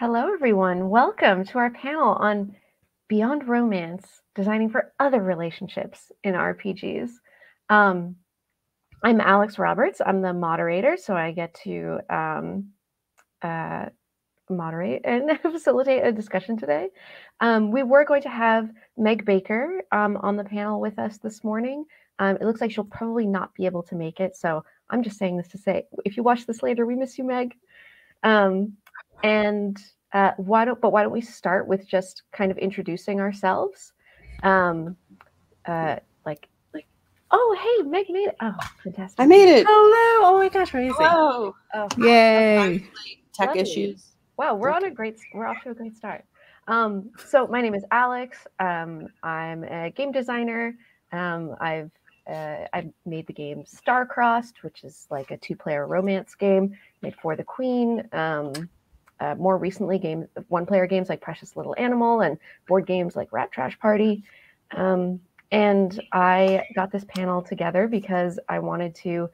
Hello, everyone. Welcome to our panel on Beyond Romance, Designing for Other Relationships in RPGs. I'm Alex Roberts. I'm the moderator, so I get to moderate and facilitate a discussion today. We were going to have Meg Baker on the panel with us this morning. It looks like she'll probably not be able to make it, so I'm just saying this to say, if you watch this later, we miss you, Meg. Why don't we start with just kind of introducing ourselves? Oh, hey, Meg made it. Oh, fantastic. I made it. Hello. Oh my gosh, amazing. Hello. Oh, yay. Tech lovely. issues. Wow, we're off to a great start. So my name is Alex. I'm a game designer. I've made the game Star-Crossed, which is like a 2-player romance game made for the Queen. More recently, one-player games like Precious Little Animal and board games like Rat Trash Party. And I got this panel together because I wanted to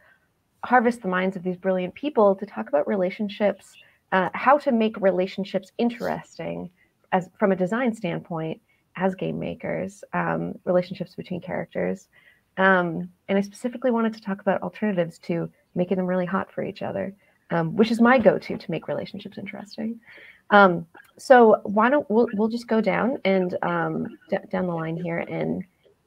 harvest the minds of these brilliant people to talk about relationships, how to make relationships interesting from a design standpoint as game makers, relationships between characters. And I specifically wanted to talk about alternatives to making them really hot for each other, which is my go-to to make relationships interesting. So why don't we'll just go down and down the line here and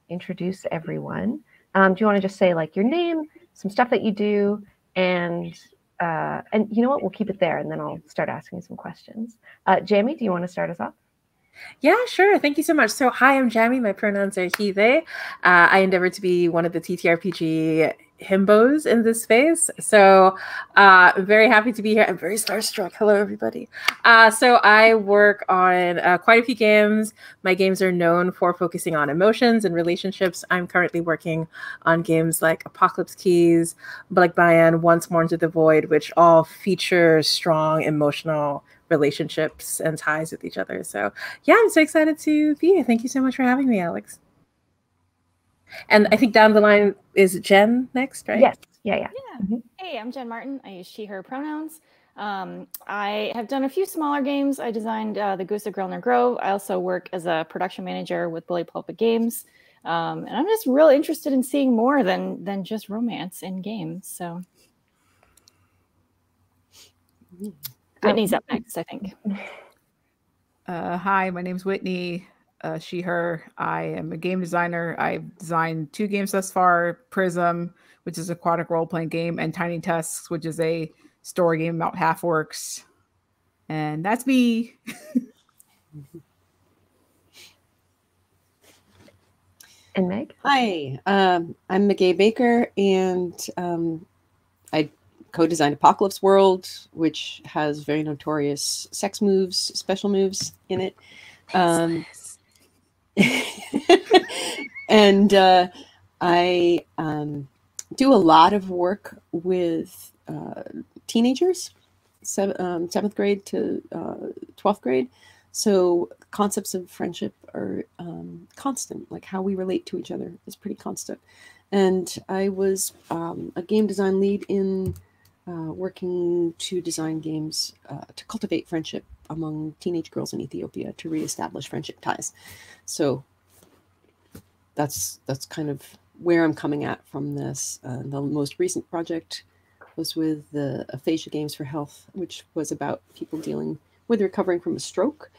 introduce everyone. Do you want to just say like your name, some stuff that you do, and you know what? We'll keep it there, and then I'll start asking some questions. Jammi, do you want to start us off? Yeah, sure. Thank you so much. So, hi, I'm Jammi. My pronouns are he, they. I endeavor to be one of the TTRPG himbos in this space. So, I'm very happy to be here. I'm very starstruck. Hello, everybody. So, I work on quite a few games. My games are known for focusing on emotions and relationships. I'm currently working on games like Apocalypse Keys, BALIKBAYAN, Once More Into the Void, which all feature strong emotional relationships and ties with each other. So yeah, I'm so excited to be here. Thank you so much for having me, Alex. And I think down the line is Jen next, right? Yes. Yeah. Mm-hmm. Hey, I'm Jen Martin. I use she, her pronouns. I have done a few smaller games. I designed The Goose of Grelner Grove. I also work as a production manager with Bully Pulpit Games. And I'm just really interested in seeing more than just romance in games. So Whitney's up next, I think. Hi, my name's Whitney, she, her. I am a game designer. I've designed 2 games thus far, Prism, which is an aquatic role-playing game, and Tiny Tusks, which is a story game about half-orcs. And that's me. And Meg? Hi, I'm Meg Baker, and I co-designed Apocalypse World, which has very notorious sex moves, special moves in it. And I do a lot of work with teenagers, 7th grade to 12th grade. So concepts of friendship are constant, like how we relate to each other is pretty constant. And I was a game design lead in working to design games to cultivate friendship among teenage girls in Ethiopia to reestablish friendship ties. So that's kind of where I'm coming at from this. The most recent project was with the Aphasia Games for Health, which was about people dealing with recovering from a stroke,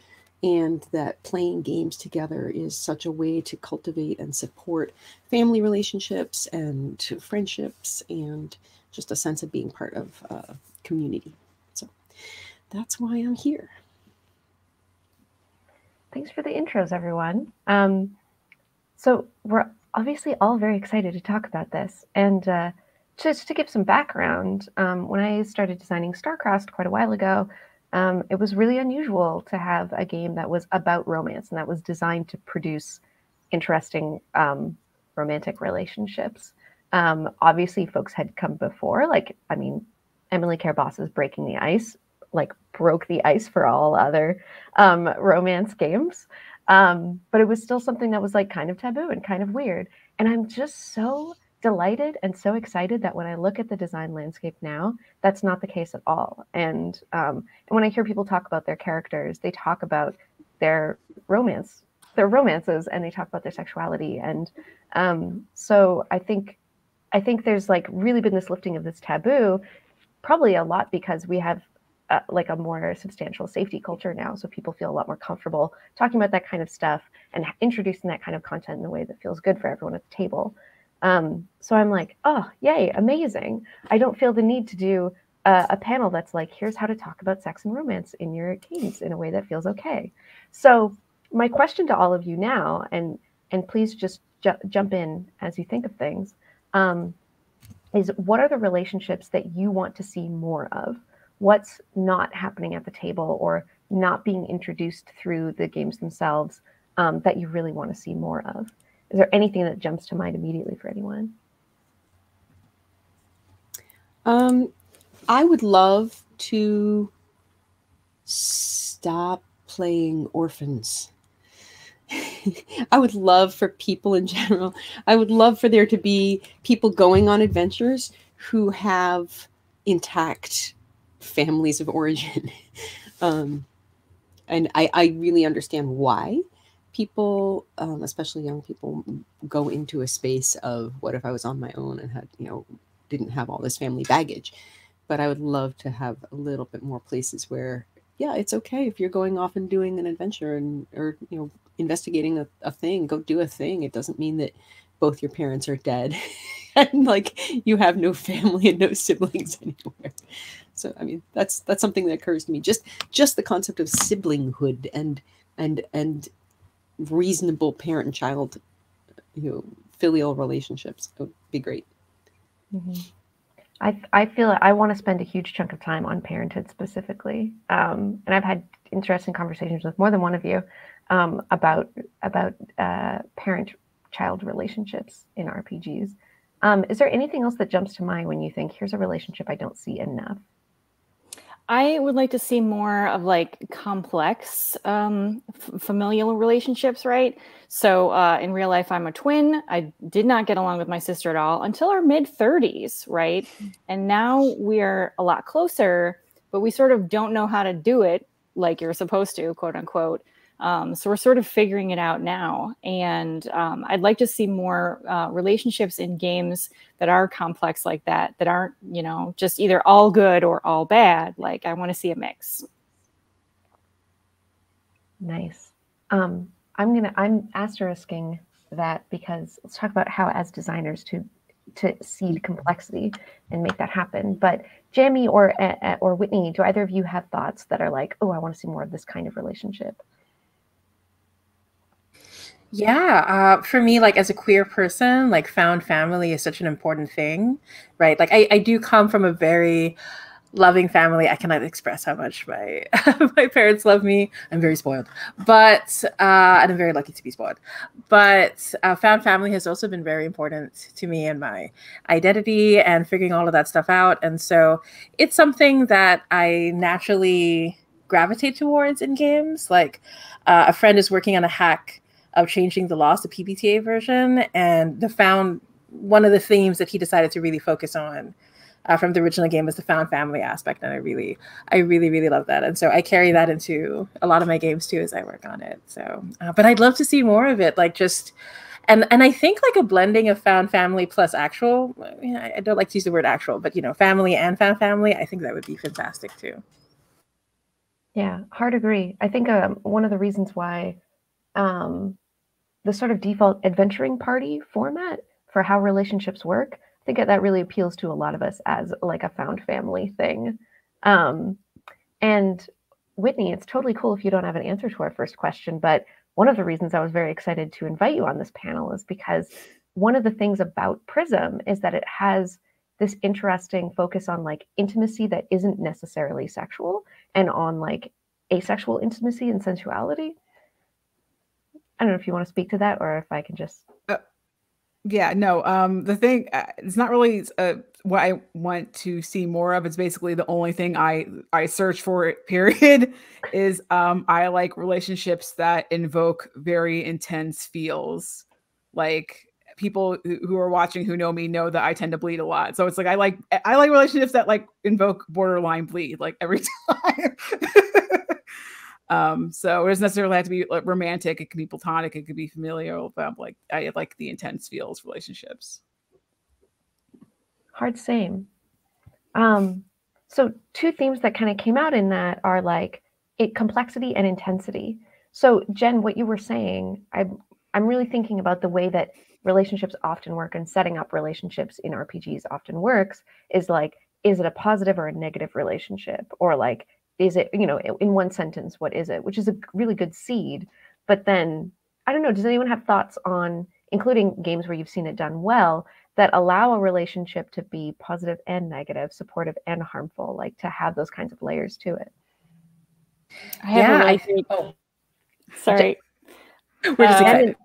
and that playing games together is such a way to cultivate and support family relationships and friendships and just a sense of being part of a community. So that's why I'm here. Thanks for the intros, everyone. So we're obviously all very excited to talk about this. And just to give some background, when I started designing Star-Crossed quite a while ago, it was really unusual to have a game that was about romance and that was designed to produce interesting romantic relationships. Obviously, folks had come before, Emily Care-Boss's Breaking the Ice, broke the ice for all other romance games. But it was still something that was kind of taboo and kind of weird. And I'm just so delighted and so excited that when I look at the design landscape now, that's not the case at all. And when I hear people talk about their characters, they talk about their romances, and they talk about their sexuality. And so I think there's like really been this lifting of this taboo, probably a lot because we have like a more substantial safety culture now. So people feel a lot more comfortable talking about that kind of stuff and introducing that kind of content in a way that feels good for everyone at the table. So I'm like, oh, yay, amazing. I don't feel the need to do a panel that's like, here's how to talk about sex and romance in your games in a way that feels okay. So my question to all of you now, and please just jump in as you think of things, is what are the relationships that you want to see more of? What's not happening at the table or not being introduced through the games themselves that you really want to see more of? Is there anything that jumps to mind immediately for anyone? I would love to stop playing orphans. I would love for people in general, I would love for there to be people going on adventures who have intact families of origin. And I really understand why people, especially young people, go into a space of what if I was on my own and had, didn't have all this family baggage. But I would love to have a little bit more places where, yeah, it's okay if you're going off and doing an adventure or investigating a thing, go do a thing. It doesn't mean that both your parents are dead and like you have no family and no siblings anywhere. So, I mean, that's something that occurs to me. Just the concept of siblinghood and reasonable parent and child, filial relationships would be great. Mm-hmm. I feel I want to spend a huge chunk of time on Parenthood specifically, and I've had interesting conversations with more than one of you about parent-child relationships in RPGs. Is there anything else that jumps to mind when you think, here's a relationship I don't see enough? I would like to see more of like complex familial relationships, right? So in real life, I'm a twin. I did not get along with my sister at all until our mid-30s, right? And now we're a lot closer, but we sort of don't know how to do it like you're supposed to, quote unquote. So we're sort of figuring it out now. And I'd like to see more relationships in games that are complex like that aren't, just either all good or all bad. Like I want to see a mix. Nice. I'm asterisking that because let's talk about how as designers to seed complexity and make that happen. But Jammi or Whitney, do either of you have thoughts that are like, oh, I want to see more of this kind of relationship? Yeah, for me, like as a queer person, like found family is such an important thing, right? Like I do come from a very loving family. I cannot express how much my my parents love me. I'm very spoiled, but and I'm very lucky to be spoiled. But found family has also been very important to me and my identity and figuring all of that stuff out. And so it's something that I naturally gravitate towards in games. Like a friend is working on a hack of changing the Lost, the PBTA version, and one of the themes that he decided to really focus on from the original game was the found family aspect, and I really love that, and so I carry that into a lot of my games too as I work on it. So, but I'd love to see more of it, like just, and I think like a blending of found family plus actual. I don't like to use the word actual, but family and found family, I think that would be fantastic too. Yeah, hard agree. I think one of the reasons why the sort of default adventuring party format for how relationships work, I think that really appeals to a lot of us as like a found family thing. And Whitney, it's totally cool if you don't have an answer to our first question, but one of the reasons I was very excited to invite you on this panel is because one of the things about Prism is that it has this interesting focus on like intimacy that isn't necessarily sexual and on like asexual intimacy and sensuality. I don't know if you want to speak to that or if I can just. Yeah, no. The thing, it's not really what I want to see more of. It's basically the only thing I search for. Period. Is I like relationships that invoke very intense feels. Like people who are watching who know me know that I tend to bleed a lot. So it's like I like relationships that like invoke borderline bleed like every time. So it doesn't necessarily have to be like romantic. It can be platonic. It could be familial. But like I like the intense feels relationships. Hard same. So two themes that kind of came out in that are like complexity and intensity. So Jen, what you were saying, I'm really thinking about the way that relationships often work and setting up relationships in RPGs often works is like, is it a positive or a negative relationship? Or like, is it, you know, in one sentence, what is it? Which is a really good seed. But then, I don't know, does anyone have thoughts on, including games where you've seen it done well, that allow a relationship to be positive and negative, supportive and harmful, like to have those kinds of layers to it? Sorry. We're just excited.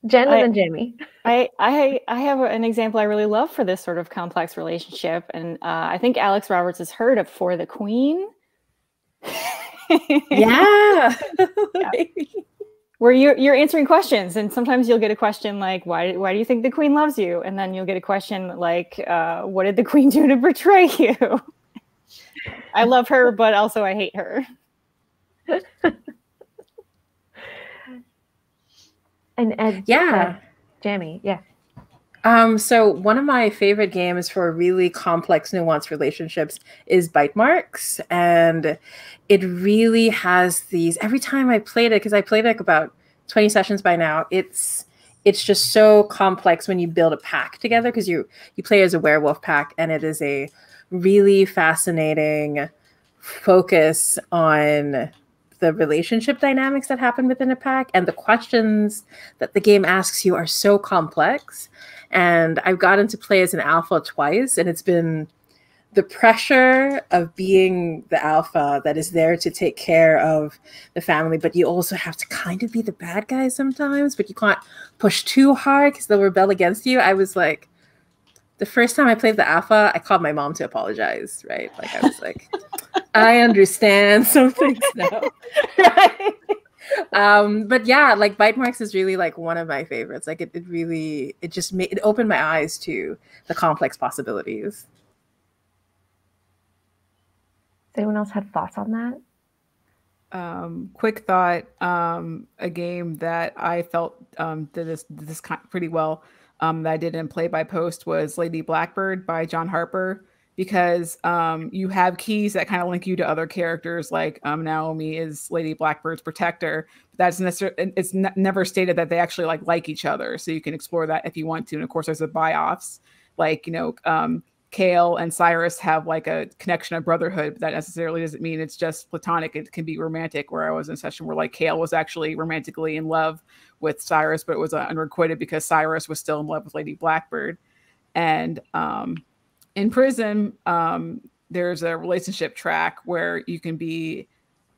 Jen and then Jamie. I have an example I really love for this sort of complex relationship, and I think Alex Roberts has heard of For the Queen. Yeah. Where you're answering questions, and sometimes you'll get a question like, why do you think the queen loves you? And then you'll get a question like, what did the queen do to betray you? I love her, but also I hate her. And Jammi, yeah. So one of my favorite games for really complex, nuanced relationships is Bite Marks. And it really has these, every time I played it, because I played like about 20 sessions by now, it's just so complex when you build a pack together, because you play as a werewolf pack, and it is a really fascinating focus on the relationship dynamics that happen within a pack, and the questions that the game asks you are so complex. And I've gotten to play as an alpha twice, and it's been the pressure of being the alpha that is there to take care of the family, but you also have to kind of be the bad guy sometimes, but you can't push too hard because they'll rebel against you. I was like, the first time I played the alpha, I called my mom to apologize, right? Like I was like, I understand some things now. Right? But yeah, like Bite Marks is really like one of my favorites. Like it really opened my eyes to the complex possibilities. Does anyone else have thoughts on that? Quick thought, a game that I felt did this pretty well that I did in Play by Post was Lady Blackbird by John Harper, because you have keys that kind of link you to other characters, like Naomi is Lady Blackbird's protector. But that's necessarily, it's never stated that they actually like each other, so you can explore that if you want to. And of course there's the buy-offs, like, you know, Kale and Cyrus have like a connection of brotherhood, but that necessarily doesn't mean it's just platonic. It can be romantic, where I was in a session where like Kale was actually romantically in love with Cyrus, but it was unrequited because Cyrus was still in love with Lady Blackbird. And in Prism, there's a relationship track where you can be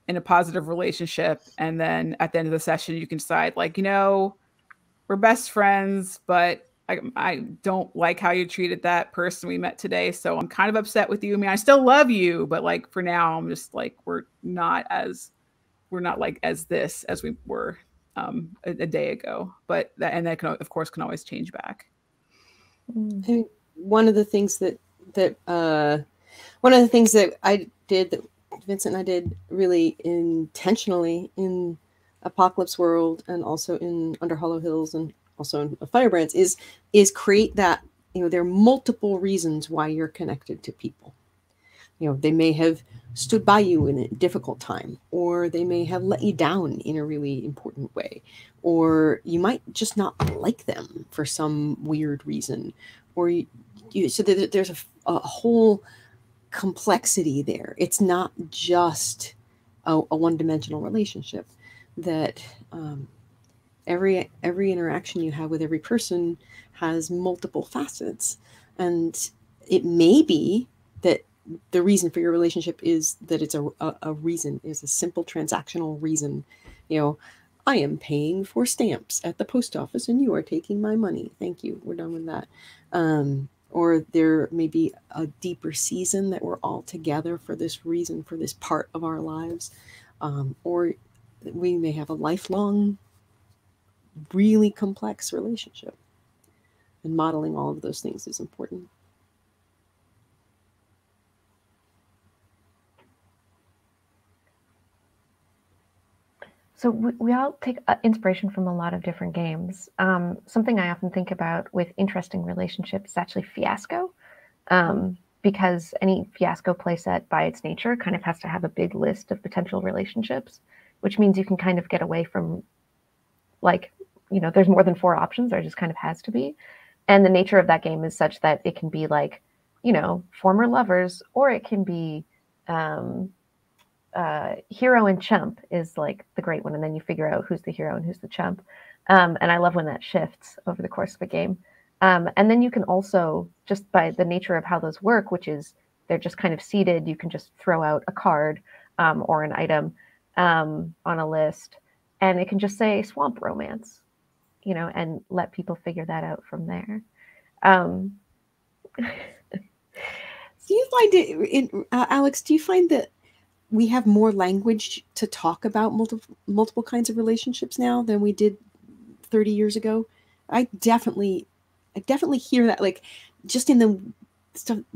in a positive relationship, and then at the end of the session you can decide, like, you know, we're best friends, but I don't like how you treated that person we met today, so I'm kind of upset with you. I mean, I still love you, but like for now, I'm just like, we're not like as this as we were a day ago. But that can, of course, can always change back. I mean, one of the things that I did, that Vincent and I did really intentionally in Apocalypse World and also in Under Hollow Hills and also in Firebrands is create that, you know, there are multiple reasons why you're connected to people. You know, they may have stood by you in a difficult time, or they may have let you down in a really important way, or you might just not like them for some weird reason, or so there's a whole complexity there. It's not just a one-dimensional relationship. That every interaction you have with every person has multiple facets, and it may be that the reason for your relationship is that it's a reason, is a simple transactional reason. You know, I am paying for stamps at the post office and you are taking my money. Thank you. We're done with that. Or there may be a deeper season that we're all together for this reason, for this part of our lives. Or we may have a lifelong, really complex relationship. And modeling all of those things is important. So we all take inspiration from a lot of different games. Something I often think about with interesting relationships is actually Fiasco, because any Fiasco playset by its nature kind of has to have a big list of potential relationships, which means you can kind of get away from, like, there's more than 4 options. There just kind of has to be. And the nature of that game is such that it can be like, former lovers, or it can be hero and chump is like the great one, and then you figure out who's the hero and who's the chump. And I love when that shifts over the course of a game. And then you can also, just by the nature of how those work, which is they're just kind of seated, you can just throw out a card or an item on a list, and it can just say swamp romance, and let people figure that out from there. Do you find Alex, do you find that we have more language to talk about multiple kinds of relationships now than we did 30 years ago? I definitely hear that, like, just in the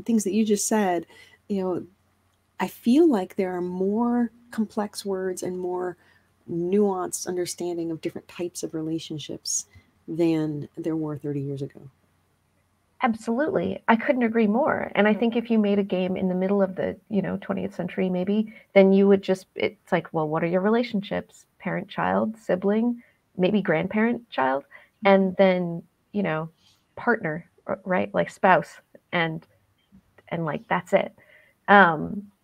things that you just said, I feel like there are more complex words and more nuanced understanding of different types of relationships than there were 30 years ago. Absolutely. I couldn't agree more. And I think if you made a game in the middle of the, 20th century, maybe, then you would it's like, well, what are your relationships? Parent, child, sibling, maybe grandparent, child, and then, partner, right? Like spouse, and like, that's it.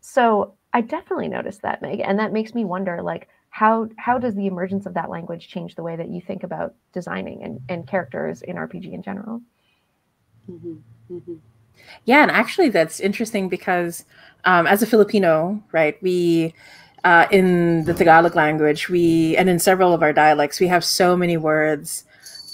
So I definitely noticed that, Meg. And that makes me wonder, like, how does the emergence of that language change the way that you think about designing and characters in RPG in general? Mm-hmm. Mm-hmm. Yeah, and actually that's interesting because as a Filipino, right, we in the Tagalog language, and in several of our dialects, we have so many words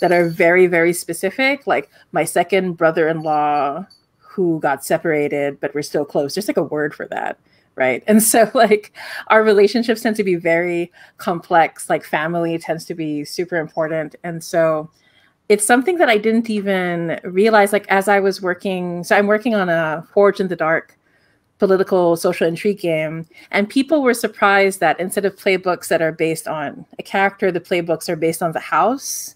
that are very, very specific, like my second brother-in-law who got separated, but we're still close. There's like a word for that, right? And so like our relationships tend to be very complex, like family tends to be super important. And so it's something that I didn't even realize, like, as I was working. So I'm working on a Forge in the Dark political social intrigue game. And people were surprised that instead of playbooks that are based on a character, the playbooks are based on the house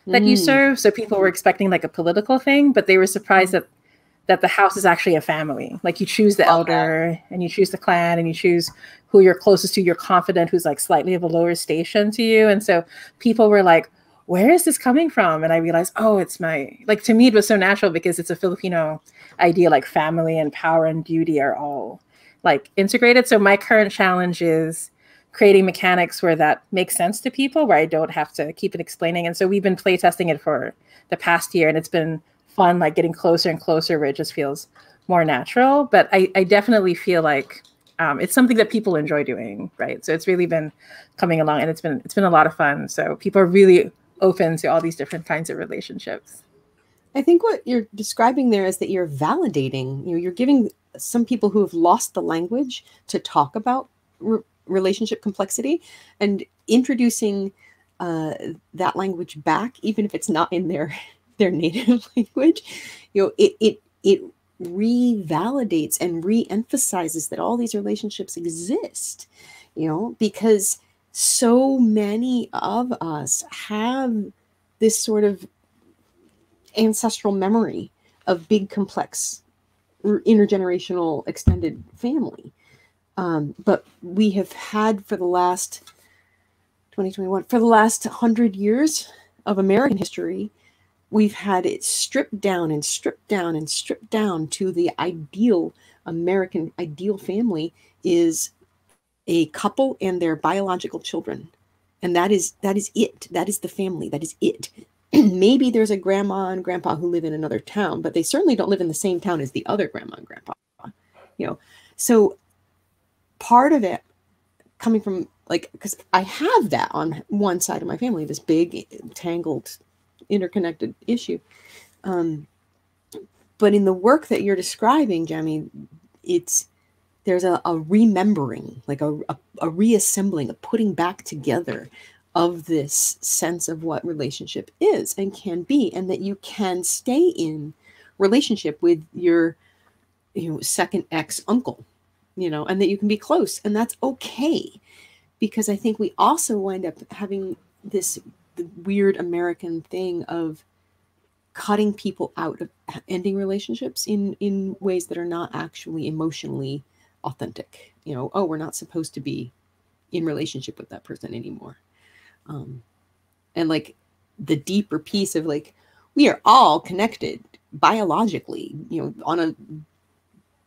that you serve. So people were expecting like a political thing, but they were surprised that the house is actually a family. Like you choose the elder and you choose the clan and you choose who you're closest to, your confidant, who's like slightly of a lower station to you. And so people were like, where is this coming from? And I realized, it's to me, it was so natural because it's a Filipino idea, like family and power and duty are all like integrated. So my current challenge is creating mechanics where that makes sense to people, where I don't have to keep it explaining. And so we've been play testing it for the past year, and it's been fun, like getting closer and closer where it just feels more natural. But I definitely feel like it's something that people enjoy doing, right? So it's really been coming along, and it's been a lot of fun. So people are really open to all these different kinds of relationships. I think what you're describing there is that you're validating, you're giving some people who have lost the language to talk about relationship complexity and introducing that language back, even if it's not in their native language. It revalidates and re-emphasizes that all these relationships exist, because so many of us have this sort of ancestral memory of big, complex, intergenerational, extended family. But we have had for the last 100 years of American history, we've had it stripped down and stripped down and stripped down to the ideal American ideal family is a couple and their biological children. And that is it. That is the family. That is it. Maybe there's a grandma and grandpa who live in another town, but they certainly don't live in the same town as the other grandma and grandpa. So part of it coming from, like, because I have that on one side of my family, this big, tangled, interconnected issue. But in the work that you're describing, Jammi, there's a remembering, like a reassembling, a putting back together of this sense of what relationship is and can be, and that you can stay in relationship with your, second ex uncle, and that you can be close, and that's okay. Because I think we also wind up having the weird American thing of cutting people out of ending relationships in ways that are not actually emotionally authentic. Oh, we're not supposed to be in relationship with that person anymore. And like the deeper piece of like, we are all connected biologically, on a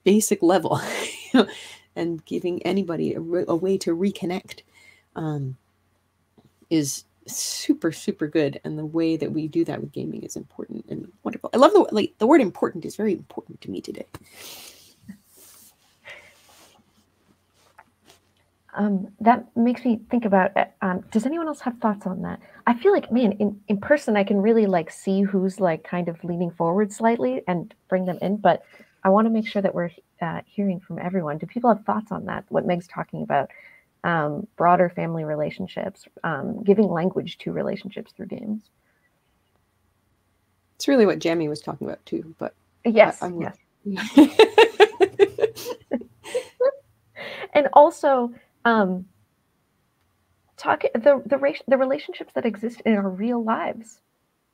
basic level, and giving anybody a way to reconnect is super, super good. And the way that we do that with gaming is important and wonderful. I love the word important is very important to me today. That makes me think about, does anyone else have thoughts on that? I feel like, man, in person, I can really like see who's like kind of leaning forward slightly and bring them in, but I want to make sure that we're hearing from everyone. Do people have thoughts on that? What Meg's talking about, broader family relationships, giving language to relationships through games. It's really what Jammi was talking about too, but yes, yes. And also, the relationships that exist in our real lives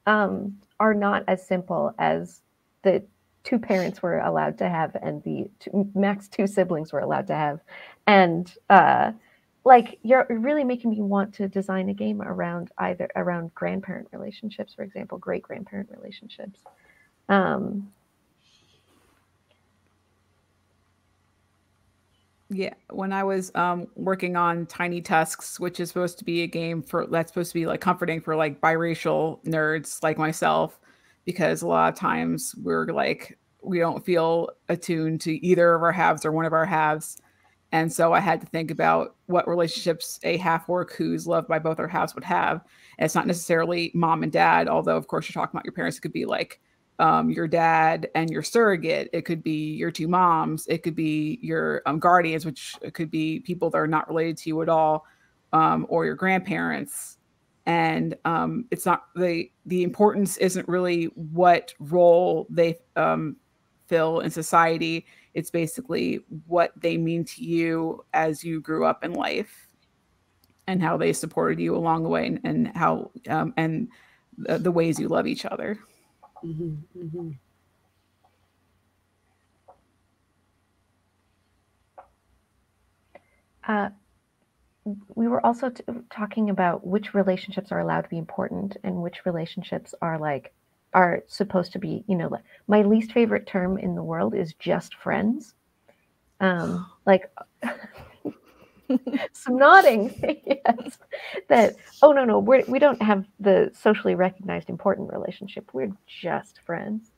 are not as simple as the two parents were allowed to have and the max two siblings were allowed to have. And like, you're really making me want to design a game around grandparent relationships, for example, great grandparent relationships. Yeah, when I was working on Tiny Tusks, which is supposed to be a game that's supposed to be like comforting for like biracial nerds like myself, because a lot of times we don't feel attuned to either of our halves or one of our halves. And so I had to think about what relationships a half-orc who's loved by both our halves would have. And it's not necessarily mom and dad, although of course you're talking about your parents. It could be like your dad and your surrogate. It could be your two moms. It could be your guardians, which could be people that are not related to you at all, or your grandparents. And it's not the importance isn't really what role they fill in society. It's basically what they mean to you as you grew up in life, and how they supported you along the way, and how and the ways you love each other. Mm-hmm, mm-hmm. We were also talking about which relationships are allowed to be important and which relationships are supposed to be, my least favorite term in the world is just friends. Like some nodding. Yes. That, oh, no, we don't have the socially recognized important relationship. We're just friends.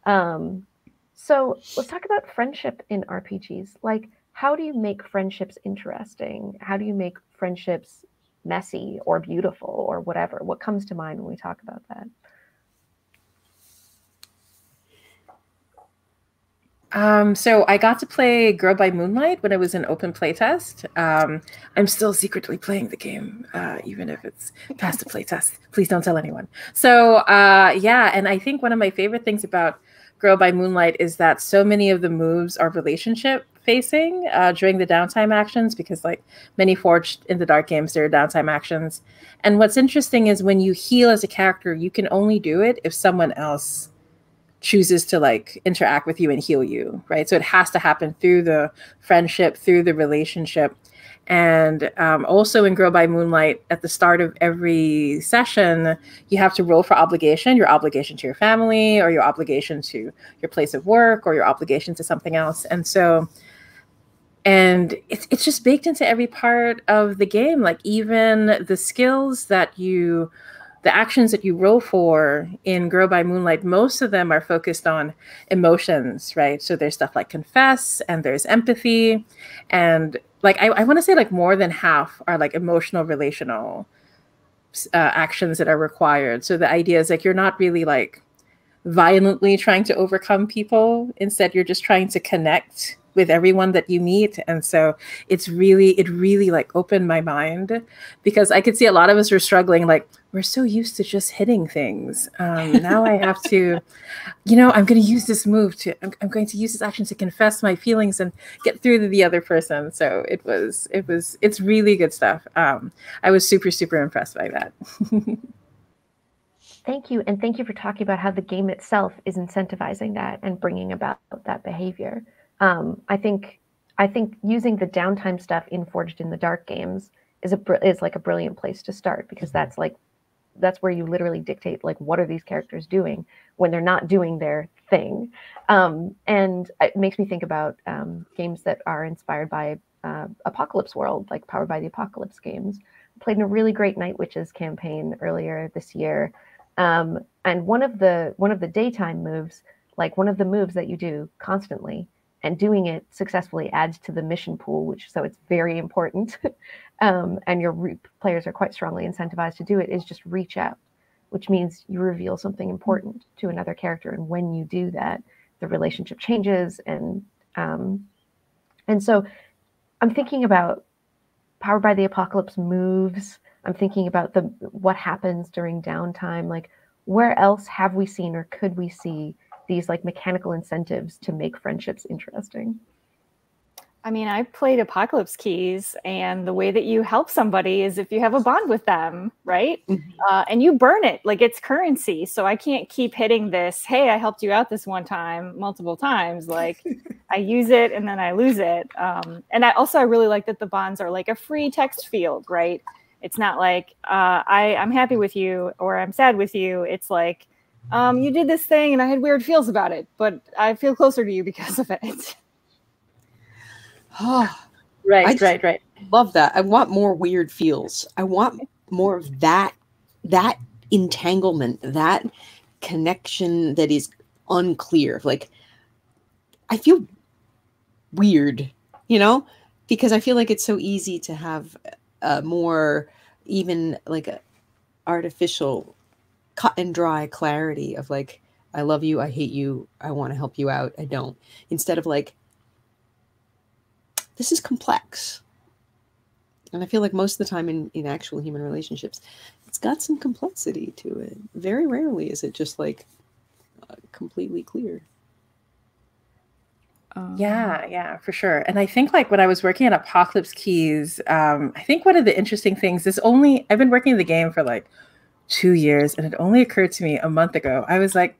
So let's talk about friendship in RPGs. Like, how do you make friendships interesting? How do you make friendships messy or beautiful or whatever? What comes to mind when we talk about that? So I got to play Girl by Moonlight when it was an open playtest. I'm still secretly playing the game, even if it's past the playtest. Please don't tell anyone. So yeah, and I think one of my favorite things about Girl by Moonlight is that so many of the moves are relationship facing during the downtime actions, because like many Forged in the Dark games, there are downtime actions. And what's interesting is when you heal as a character, you can only do it if someone else chooses to like interact with you and heal you, right? So it has to happen through the friendship, through the relationship. And also in Girl by Moonlight, at the start of every session, you have to roll for obligation, your obligation to your family, or your obligation to your place of work, or your obligation to something else. And so, and it's just baked into every part of the game. Like even the skills that the actions that you roll for in Girl by Moonlight, most of them are focused on emotions, right? So there's stuff like confess, and there's empathy, and like I want to say like more than half are like emotional relational actions that are required. So the idea is like you're not really like violently trying to overcome people. Instead, you're just trying to connect with everyone that you meet. And so it really like opened my mind, because I could see a lot of us were struggling, like, we're so used to just hitting things. Now I have to, I'm going to use this move I'm going to use this action to confess my feelings and get through to the other person. So it's really good stuff. I was super, super impressed by that. Thank you. And thank you for talking about how the game itself is incentivizing that and bringing about that behavior. I think using the downtime stuff in Forged in the Dark games is like a brilliant place to start, because that's where you literally dictate, like, what are these characters doing when they're not doing their thing. And it makes me think about games that are inspired by Apocalypse World, like Powered by the Apocalypse games. I played in a really great Night Witches campaign earlier this year. And one of the daytime moves, like one of the moves that you do constantly and doing it successfully, adds to the mission pool, so it's very important. And your players are quite strongly incentivized to do it, is just reach out, which means you reveal something important to another character. And when you do that, the relationship changes. And so I'm thinking about Powered by the Apocalypse moves. I'm thinking about what happens during downtime. Like, where else have we seen or could we see these like mechanical incentives to make friendships interesting? I mean, I played Apocalypse Keys, and the way that you help somebody is if you have a bond with them, right? Mm-hmm. And you burn it, like it's currency. So I can't keep hitting this, hey, I helped you out this one time, multiple times. Like, I use it and then I lose it. And I really like that the bonds are like a free text field, right? It's not like I'm happy with you or I'm sad with you. It's like, you did this thing and I had weird feels about it, but I feel closer to you because of it. Oh, right. Love that. I want more weird feels. I want more of that entanglement, that connection that is unclear. Like, I feel weird, because I feel like it's so easy to have more even like a artificial cut and dry clarity of like, I love you, I hate you, I want to help you out, I don't. Instead of like, this is complex. And I feel like most of the time in actual human relationships, it's got some complexity to it. Very rarely is it just like completely clear. Yeah, for sure. And I think like when I was working at Apocalypse Keys, I think one of the interesting things is I've been working the game for like 2 years, and it only occurred to me a month ago. I was like,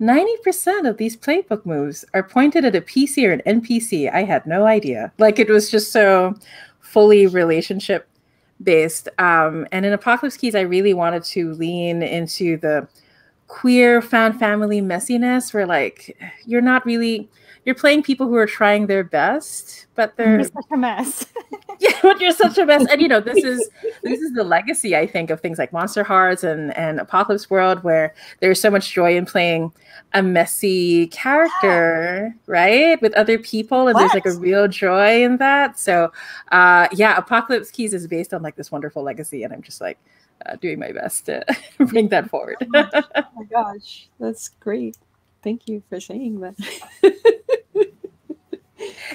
90% of these playbook moves are pointed at a PC or an NPC. I had no idea. Like, it was just so fully relationship based. And in Apocalypse Keys, I really wanted to lean into the queer found family messiness, where like you're playing people who are trying their best, but they're such a mess. Yeah, but you're such a mess. And this is the legacy, I think, of things like Monster Hearts and Apocalypse World, where there's so much joy in playing a messy character, right, with other people, and there's like a real joy in that. So Apocalypse Keys is based on like this wonderful legacy, and I'm just like doing my best to bring that forward. Oh my gosh, that's great. Thank you for saying that.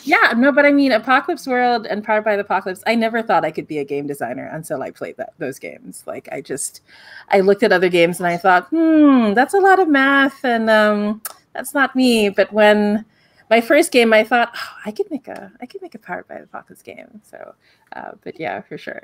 Yeah, no, but I mean, Apocalypse World and Powered by the Apocalypse, I never thought I could be a game designer until I played those games. Like, I looked at other games and I thought, that's a lot of math, and that's not me. But when my first game, I thought, I could make a Powered by the Apocalypse game. So, but yeah, for sure.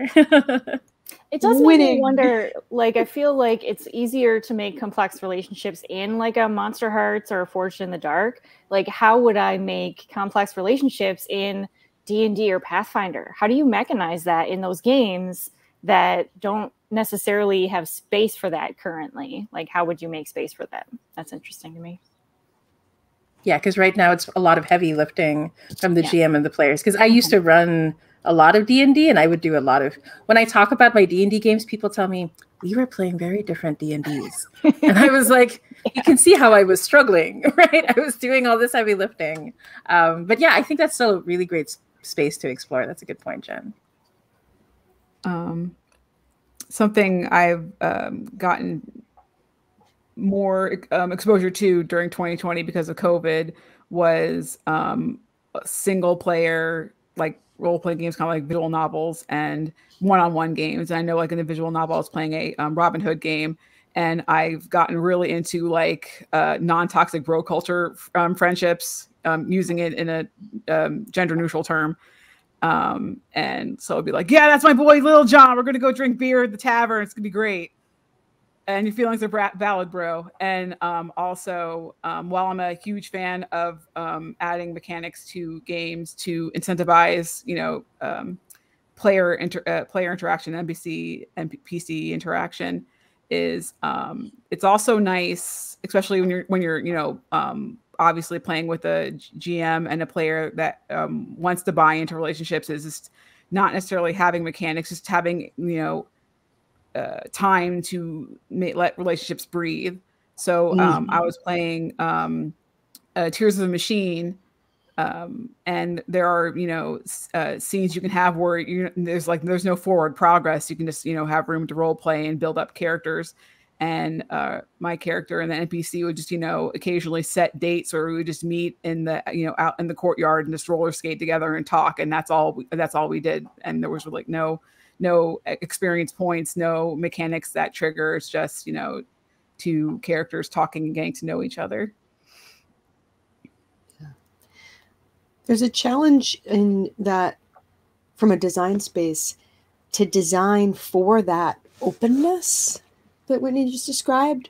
It does make me wonder, like, I feel like it's easier to make complex relationships in like a Monster Hearts or a Forged in the Dark. Like, how would I make complex relationships in D&D or Pathfinder? How do you mechanize that in those games that don't necessarily have space for that currently? Like, how would you make space for that? That's interesting to me. Yeah, because right now it's a lot of heavy lifting from the GM and the players. Because I used to run a lot of D&D, and I would do a lot of, when I talk about my D&D games, people tell me, we were playing very different D&Ds. And I was like, you can see how I was struggling, right? I was doing all this heavy lifting. But yeah, I think that's still a really great space to explore. That's a good point, Jen. Something I've gotten more exposure to during 2020 because of COVID was single player like role-playing games, kind of like visual novels and one-on-one games. And I know like in the visual novel, I was playing a Robin Hood game, and I've gotten really into like non-toxic bro culture friendships, using it in a gender-neutral term. And so it'd be like, yeah, that's my boy Lil John. We're gonna go drink beer at the tavern. It's gonna be great. And your feelings are valid, bro. And also, while I'm a huge fan of adding mechanics to games to incentivize, player interaction, NPC and PC interaction, is it's also nice, especially when you're obviously playing with a GM and a player that wants to buy into relationships, is just not necessarily having mechanics, just having time to let relationships breathe. So I was playing Tears of the Machine, and there are scenes you can have where there's no forward progress. You can just have room to role play and build up characters. And my character and the NPC would just occasionally set dates, or we would just meet in the out in the courtyard and just roller skate together and talk, and that's all we did. And there was like no experience points, no mechanics that trigger. It's just two characters talking and getting to know each other. There's a challenge in that from a design space to design for that openness that Whitney just described,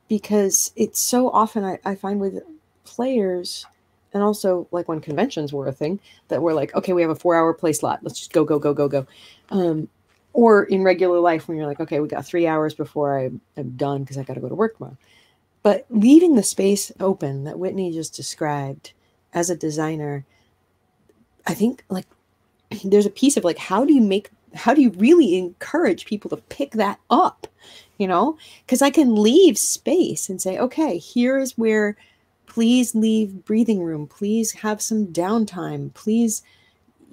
because it's so often I find with players, and also like when conventions were a thing, that we're like, okay, we have a 4-hour play slot. Let's just go. Or in regular life when you're like, okay, we got 3 hours before I'm done because I got to go to work tomorrow. But leaving the space open that Whitney just described as a designer, I think like there's a piece of like, how do you really encourage people to pick that up? Because I can leave space and say, okay, here is where, please leave breathing room. Please have some downtime. Please,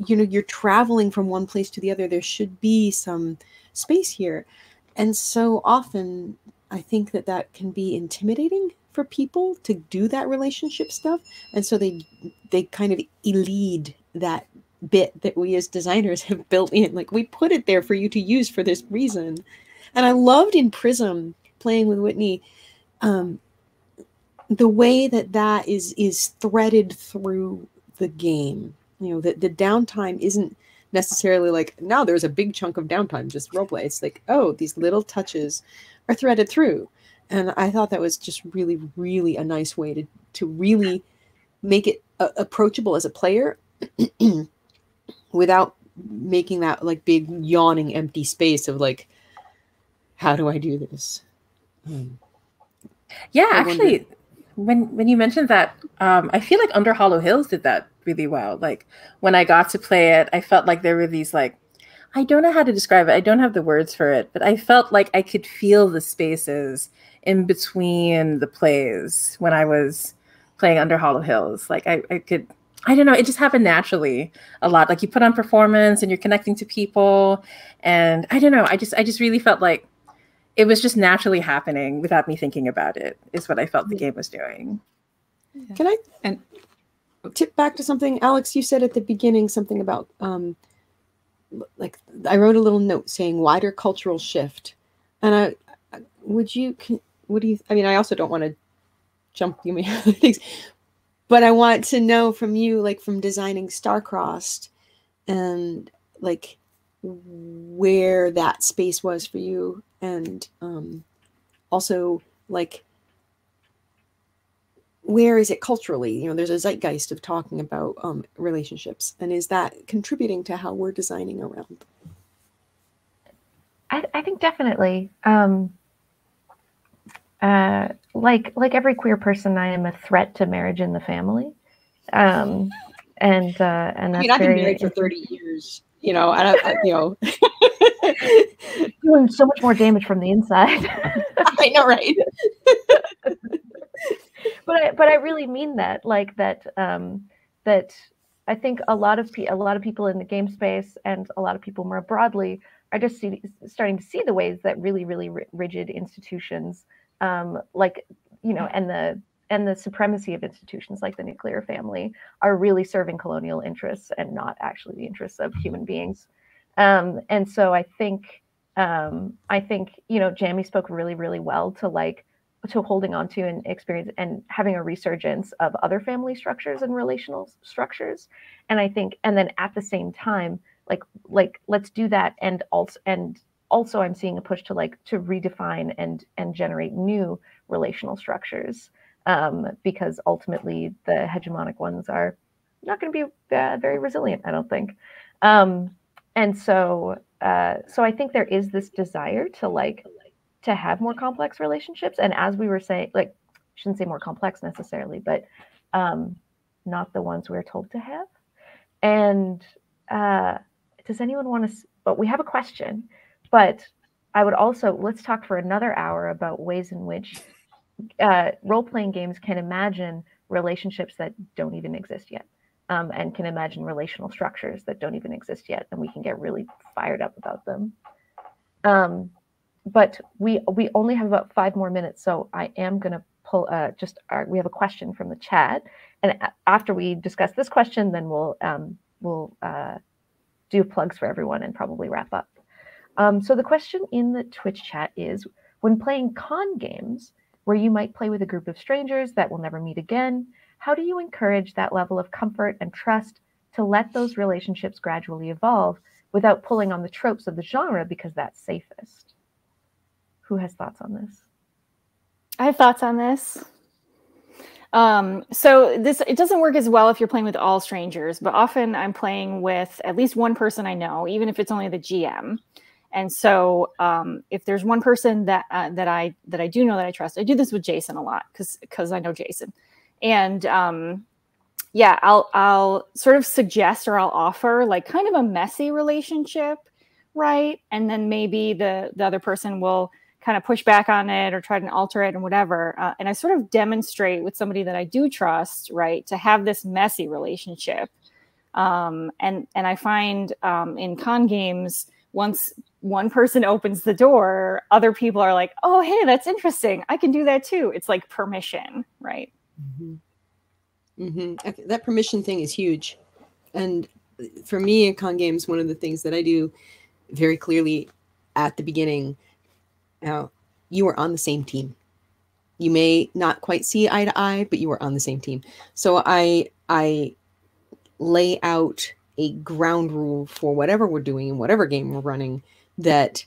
you're traveling from one place to the other. There should be some space here. And so often I think that can be intimidating for people to do that relationship stuff. And so they kind of elide that bit that we as designers have built in. Like, we put it there for you to use for this reason. And I loved in Prism, playing with Whitney, the way that is threaded through the game. That the downtime isn't necessarily like, now there's a big chunk of downtime, just roleplay. It's like, oh, these little touches are threaded through. And I thought that was just really, really a nice way to really make it approachable as a player without making that like big yawning empty space of like, how do I do this? Yeah, actually, when you mentioned that, I feel like Under Hollow Hills did that really well. Like when I got to play it, I felt like there were these like, I don't know how to describe it. I don't have the words for it, but I felt like I could feel the spaces in between the plays when I was playing Under Hollow Hills. Like I could, I don't know, it just happened naturally a lot. Like you put on performance and you're connecting to people, and I don't know, I just really felt like it was just naturally happening without me thinking about it, is what I felt the game was doing. Can I tip back to something, Alex, you said at the beginning, something about like I wrote a little note saying wider cultural shift. And I also don't want to jump you other things, but I want to know from you, like from designing Star-Crossed, and like where that space was for you, and also like where is it culturally? There's a zeitgeist of talking about relationships, and is that contributing to how we're designing around them? I think definitely. Like every queer person, I am a threat to marriage and the family. And that's I've been married for 30 years, and doing so much more damage from the inside. I know, right? But I really mean that, like that I think a lot of people in the game space and a lot of people more broadly are just starting to see the ways that really, really rigid institutions, and the supremacy of institutions like the nuclear family are really serving colonial interests and not actually the interests of human beings. And so I think Jammi spoke really, really well to holding on to and experience and having a resurgence of other family structures and relational structures. And I think, and then at the same time, like let's do that. And also I'm seeing a push to redefine and generate new relational structures, because ultimately the hegemonic ones are not going to be very resilient, I don't think. And so I think there is this desire to have more complex relationships. And as we were saying, shouldn't say more complex necessarily, but not the ones we're told to have. And does anyone want to, but we have a question, but I would also, let's talk for another hour about ways in which role-playing games can imagine relationships that don't even exist yet, and can imagine relational structures that don't even exist yet, and we can get really fired up about them. But we only have about 5 more minutes, so I am going to pull we have a question from the chat, and after we discuss this question, then we'll do plugs for everyone and probably wrap up. So the question in the Twitch chat is, when playing con games, where you might play with a group of strangers that will never meet again, how do you encourage that level of comfort and trust to let those relationships gradually evolve without pulling on the tropes of the genre because that's safest? Who has thoughts on this? I have thoughts on this. So it doesn't work as well if you're playing with all strangers, but often I'm playing with at least one person I know, even if it's only the GM. And so if there's one person that I do know that I trust, I do this with Jason a lot because I know Jason. And yeah, I'll sort of suggest or I'll offer kind of a messy relationship, right? And then maybe the other person will kind of push back on it or try to alter it and whatever. And I sort of demonstrate with somebody that I do trust, right, to have this messy relationship. And I find in con games, once one person opens the door, other people are like, oh, hey, that's interesting. I can do that too. It's like permission, right? Mm-hmm. Mm-hmm. That permission thing is huge. And for me in con games, one of the things that I do very clearly at the beginning, you are on the same team. You may not quite see eye to eye, but you are on the same team. So I lay out a ground rule for whatever we're doing in whatever game we're running, that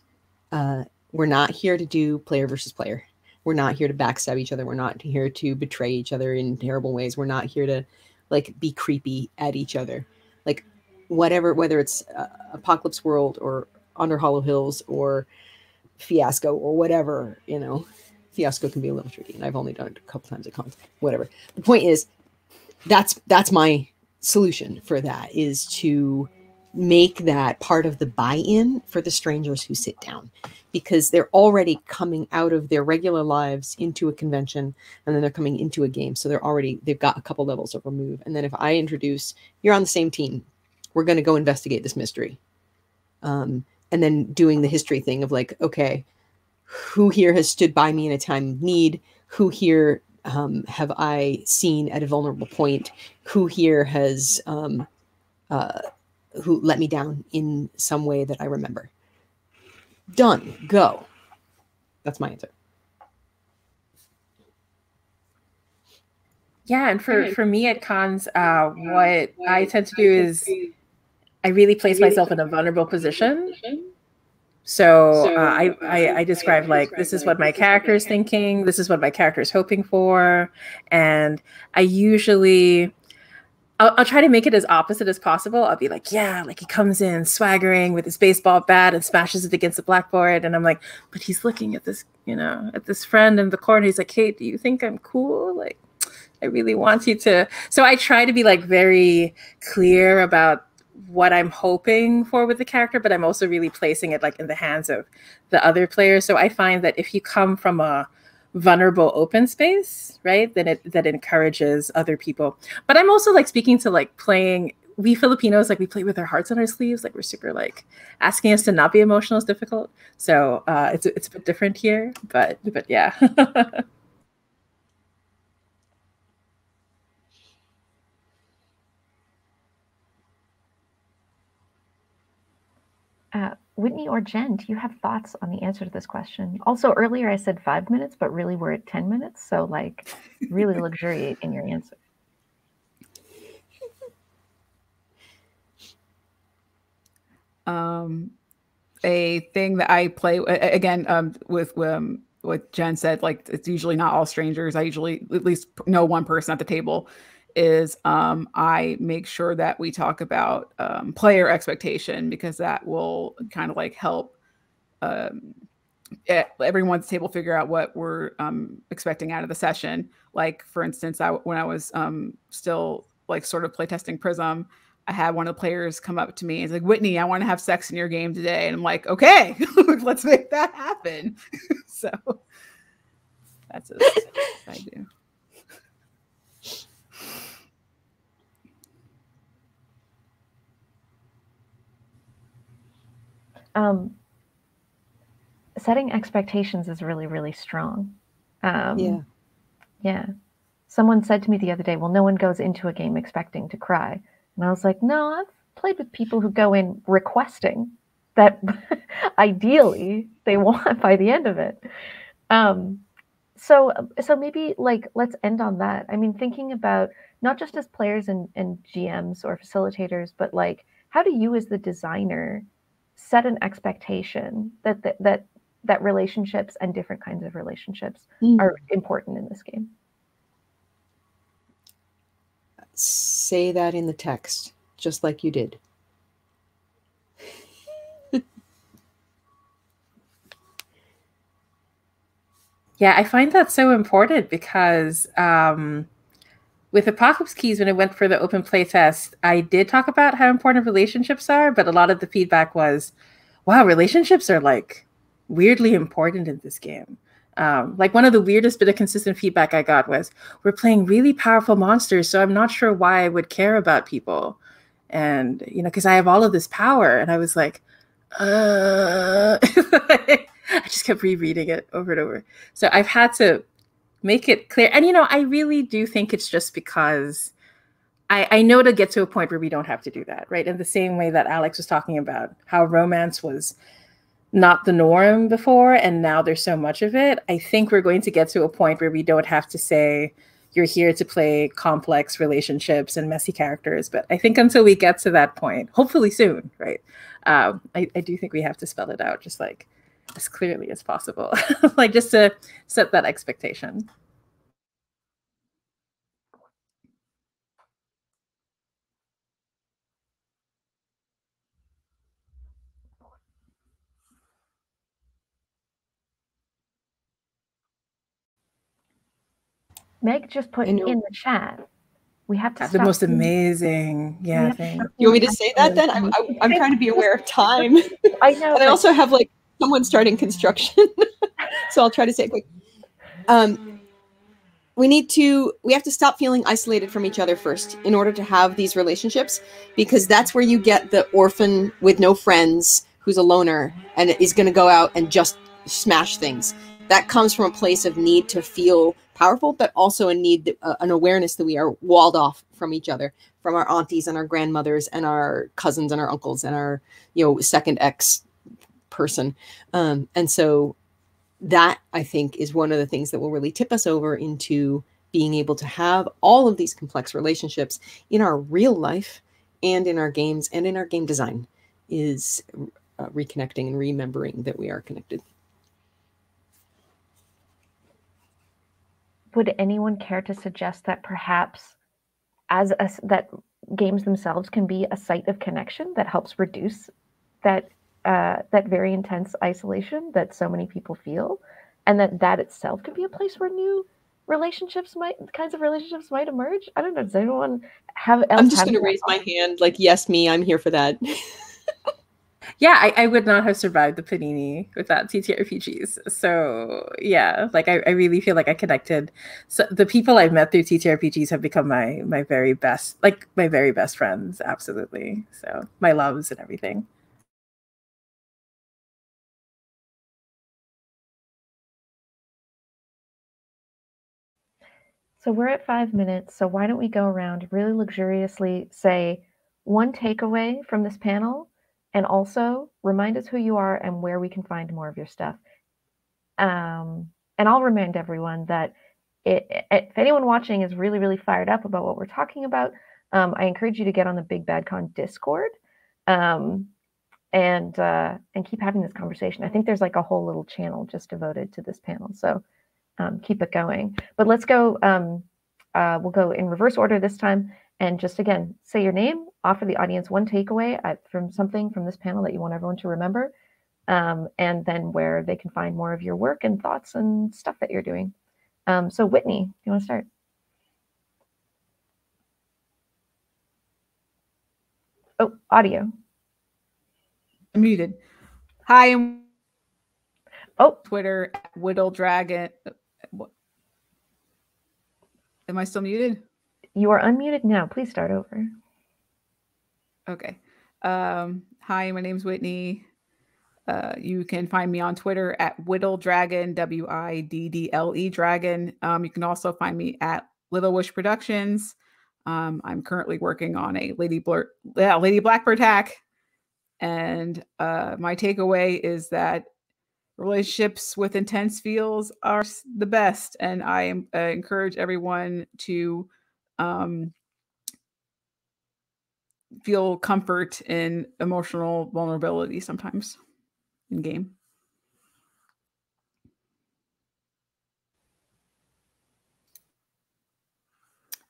we're not here to do player versus player. We're not here to backstab each other. We're not here to betray each other in terrible ways. We're not here to be creepy at each other. Whether it's Apocalypse World or Under Hollow Hills or Fiasco or whatever, Fiasco can be a little tricky, and I've only done it a couple times at cons. Whatever. The point is, that's my solution for that, is to make that part of the buy-in for the strangers who sit down, because they're already coming out of their regular lives into a convention, and then they're coming into a game. So they've got a couple levels of remove. And then if I introduce, you're on the same team, we're going to go investigate this mystery. And then doing the history thing of okay, who here has stood by me in a time of need? Who here have I seen at a vulnerable point? Who here has who let me down in some way that I remember? Done. Go. That's my answer. Yeah, and for me at cons, what I tend to do is I really place myself in a vulnerable position. So I describe this is what my character is thinking, this is what my character is hoping for, and I usually I'll try to make it as opposite as possible. I'll be he comes in swaggering with his baseball bat and smashes it against the blackboard, and I'm like, but he's looking at this, at this friend in the corner. He's like, hey, do you think I'm cool? I really want you to. So I try to be very clear about what I'm hoping for with the character, but I'm also really placing it in the hands of the other players. So I find that if you come from a vulnerable open space, right, then that encourages other people. But I'm also speaking to playing, we Filipinos, we play with our hearts on our sleeves, we're super asking us to not be emotional is difficult. So it's a bit different here, but yeah. Whitney or Jen, do you have thoughts on the answer to this question? Also, earlier I said 5 minutes, but really we're at 10 minutes. So like really luxuriate in your answer. A thing that I play again with what Jen said, like it's usually not all strangers. I usually at least know one person at the table. Is I make sure that we talk about player expectation, because that will kind of like help everyone at the table figure out what we're expecting out of the session. Like for instance, when I was still like sort of playtesting Prism, I had one of the players come up to me and he's like, Whitney, I want to have sex in your game today. And I'm like, okay, let's make that happen. So that's what I do. Setting expectations is really, really strong. Yeah. Someone said to me the other day, well, no one goes into a game expecting to cry. And I was like, no, I've played with people who go in requesting that ideally they want by the end of it. So maybe like, let's end on that. I mean, thinking about not just as players and GMs or facilitators, but like, how do you as the designer set an expectation that relationships and different kinds of relationships are important in this game? Say that in the text, just like you did. Yeah, I find that so important because with Apocalypse Keys, when I went for the open play test, I did talk about how important relationships are, but a lot of the feedback was, wow, relationships are like weirdly important in this game. Like one of the weirdest bit of consistent feedback I got was, we're playing really powerful monsters, so I'm not sure why I would care about people. And, you know, because I have all of this power. And I was like, I just kept rereading it over and over. So I've had to make it clear. And, you know, I really do think it's just because I know to get to a point where we don't have to do that, right? In the same way that Alex was talking about how romance was not the norm before, and now there's so much of it. I think we're going to get to a point where we don't have to say, you're here to play complex relationships and messy characters. But I think until we get to that point, hopefully soon, right? I do think we have to spell it out just like as clearly as possible, like just to set that expectation. Meg just put in the chat, we have to the most amazing thing. You want me to say that then? I'm trying to be aware of time. I know. And I also have like someone starting construction. So I'll try to say it quick. We have to stop feeling isolated from each other first in order to have these relationships, because that's where you get the orphan with no friends who's a loner and is going to go out and just smash things. That comes from a place of need to feel powerful, but also a need, an awareness that we are walled off from each other, from our aunties and our grandmothers and our cousins and our uncles and our, second ex person. And so that, I think, is one of the things that will really tip us over into being able to have all of these complex relationships in our real life and in our games and in our game design, is reconnecting and remembering that we are connected. Would anyone care to suggest that perhaps that games themselves can be a site of connection that helps reduce that very intense isolation that so many people feel, and that itself could be a place where new kinds of relationships might emerge? I don't know. Does anyone have? I'm just going to raise my hand. Like, yes, me. I'm here for that. Yeah, I would not have survived the Panini without TTRPGs. So yeah, like I really feel like I connected. So the people I've met through TTRPGs have become my very best friends. Absolutely. So my loves and everything. So we're at 5 minutes. So why don't we go around really luxuriously say one takeaway from this panel And also remind us who you are and where we can find more of your stuff. And I'll remind everyone that if anyone watching is really, really fired up about what we're talking about, I encourage you to get on the Big Bad Con Discord and keep having this conversation. I think there's like a whole little channel just devoted to this panel. So keep it going. But let's go, we'll go in reverse order this time. And just again, say your name, offer the audience one takeaway from something from this panel that you want everyone to remember, and then where they can find more of your work and thoughts and stuff that you're doing. So Whitney, do you want to start? Oh, audio. I'm muted. Hi, I'm Twitter at @WhittleDragon. Am I still muted? You are unmuted now. Please start over. Okay. Hi, my name's Whitney. You can find me on Twitter at WhittleDragon, WIDDLE Dragon. You can also find me at Little Wish Productions. I'm currently working on a Lady Blackbird hack. And my takeaway is that relationships with intense feels are the best. And I encourage everyone to feel comfort in emotional vulnerability sometimes in game.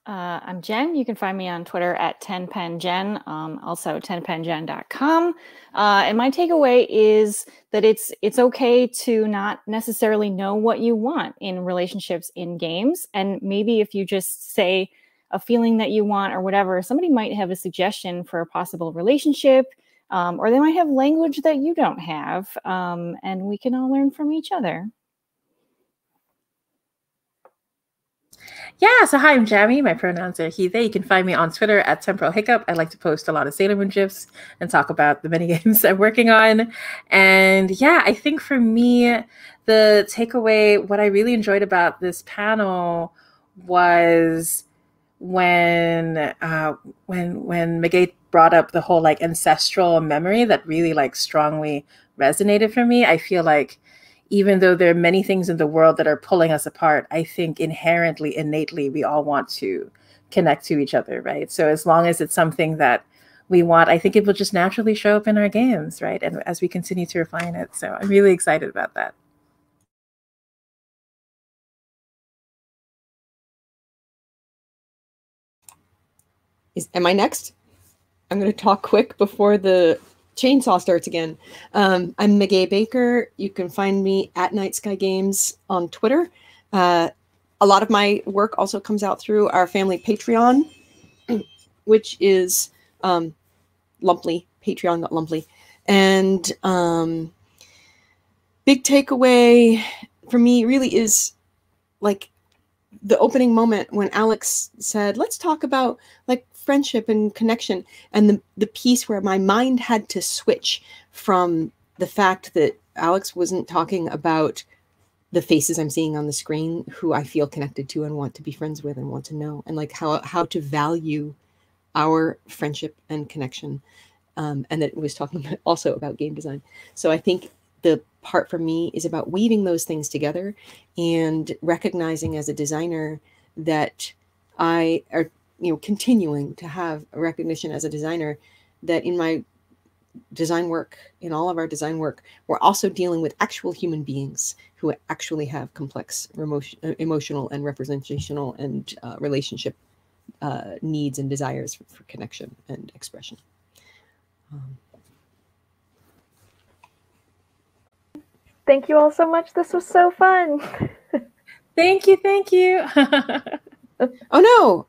I'm Jen. You can find me on Twitter at 10penjen, also 10penjen.com. And my takeaway is that it's okay to not necessarily know what you want in relationships in games. And maybe if you just say a feeling that you want or whatever, somebody might have a suggestion for a possible relationship, or they might have language that you don't have, and we can all learn from each other. Yeah, so hi, I'm Jammi. My pronouns are he, they. You can find me on Twitter at Temporal Hiccup. I like to post a lot of Sailor Moon GIFs and talk about the mini games I'm working on. And yeah, I think for me, the takeaway, what I really enjoyed about this panel was when Megate brought up the whole like ancestral memory that really like strongly resonated for me. I feel like even though there are many things in the world that are pulling us apart, I think inherently, innately, we all want to connect to each other, right? So as long as it's something that we want, I think it will just naturally show up in our games, right? And as we continue to refine it. So I'm really excited about that. Am I next? I'm going to talk quick before the chainsaw starts again. I'm Megay Baker. You can find me at Night Sky Games on Twitter. A lot of my work also comes out through our family Patreon, which is Lumply, patreon.lumply. And big takeaway for me really is like the opening moment when Alex said, let's talk about like friendship and connection, and the piece where my mind had to switch from the fact that Alex wasn't talking about the faces I'm seeing on the screen, who I feel connected to and want to be friends with and want to know, and like how to value our friendship and connection, and that it was talking also about game design. So I think the part for me is about weaving those things together and recognizing as a designer that I are continuing to have a recognition as a designer that in my design work, in all of our design work, we're also dealing with actual human beings who actually have complex emotional and representational and relationship needs and desires for connection and expression. Thank you all so much. This was so fun. Thank you. Oh no,